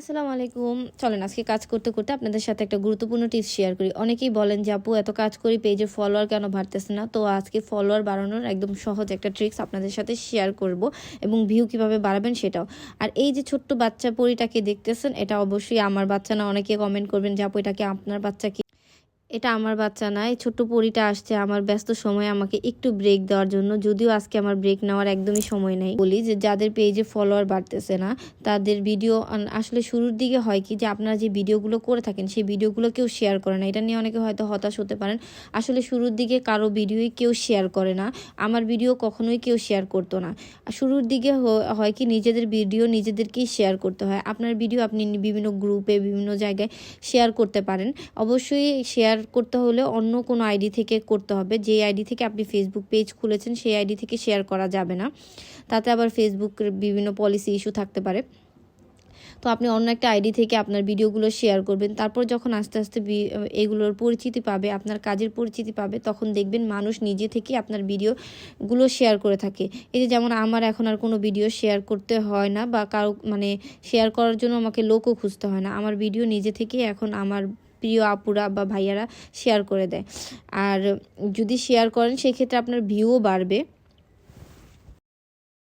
আসসালামু আলাইকুম। চলেন আজকে কাজ করতে করতে আপনাদের সাথে একটা গুরুত্বপূর্ণ টিপস শেয়ার করি। অনেকেই বলেন যে আপু এত কাজ করি পেজে ফলোয়ার কেন বাড়তেছে না? তো আজকে ফলোয়ার বাড়ানোর একদম সহজ একটা ট্রিক্স আপনাদের সাথে শেয়ার করব এবং ভিউ কিভাবে বাড়াবেন সেটাও। আর এই যে ছোট্ট বাচ্চা পরীটাকে দেখতেছেন, এটা অবশ্যই আমার বাচ্চা না। অনেকে কমেন্ট করবেন যে আপু এটা কি আপনার বাচ্চা কি? এটা আমার বাচ্চা না। এই ছোট্ট পরীটা আসছে আমার ব্যস্ত সময়ে আমাকে একটু ব্রেক দেওয়ার জন্য। যদিও আজকে আমার ব্রেক নেওয়ার একদমই সময় নেই। বলি যে যাদের পেজে ফলোয়ার বাড়তেছে না, তাদের ভিডিও আসলে শুরুর দিকে হয় কি যে আপনারা যে ভিডিওগুলো করে থাকেন সেই ভিডিওগুলো কেউ শেয়ার করে না। এটা নিয়ে অনেকে হয়তো হতাশ হতে পারেন। আসলে শুরুর দিকে কারো ভিডিওই কেউ শেয়ার করে না। আমার ভিডিও কখনোই কেউ শেয়ার করতো না। শুরুর দিকে হয় কি নিজেদের ভিডিও নিজেদেরকেই শেয়ার করতে হয়। আপনার ভিডিও আপনি বিভিন্ন গ্রুপে বিভিন্ন জায়গায় শেয়ার করতে পারেন। অবশ্যই শেয়ার করতে হলে অন্য কোনো আইডি থেকে করতে হবে। যে আইডি থেকে আপনি ফেসবুক পেজ খুলেছেন সেই আইডি থেকে শেয়ার করা যাবে না। তাতে আবার ফেসবুকের বিভিন্ন পলিসি ইস্যু থাকতে পারে। তো আপনি অন্য একটা আইডি থেকে আপনার ভিডিওগুলো শেয়ার করবেন। তারপর যখন আস্তে আস্তে এগুলোর পরিচিতি পাবে, আপনার কাজের পরিচিতি পাবে, তখন দেখবেন মানুষ নিজে থেকে আপনার ভিডিওগুলো শেয়ার করে থাকে। এই যে যেমন আমার এখন আর কোনো ভিডিও শেয়ার করতে হয় না, বা কারো শেয়ার করার জন্য আমাকে লোকও খুঁজতে হয় না। আমার ভিডিও নিজে থেকেই এখন আমার প্রিয় আপুরা বা ভাইয়ারা শেয়ার করে দেয়। আর যদি শেয়ার করেন সেক্ষেত্রে আপনার ভিউও বাড়বে।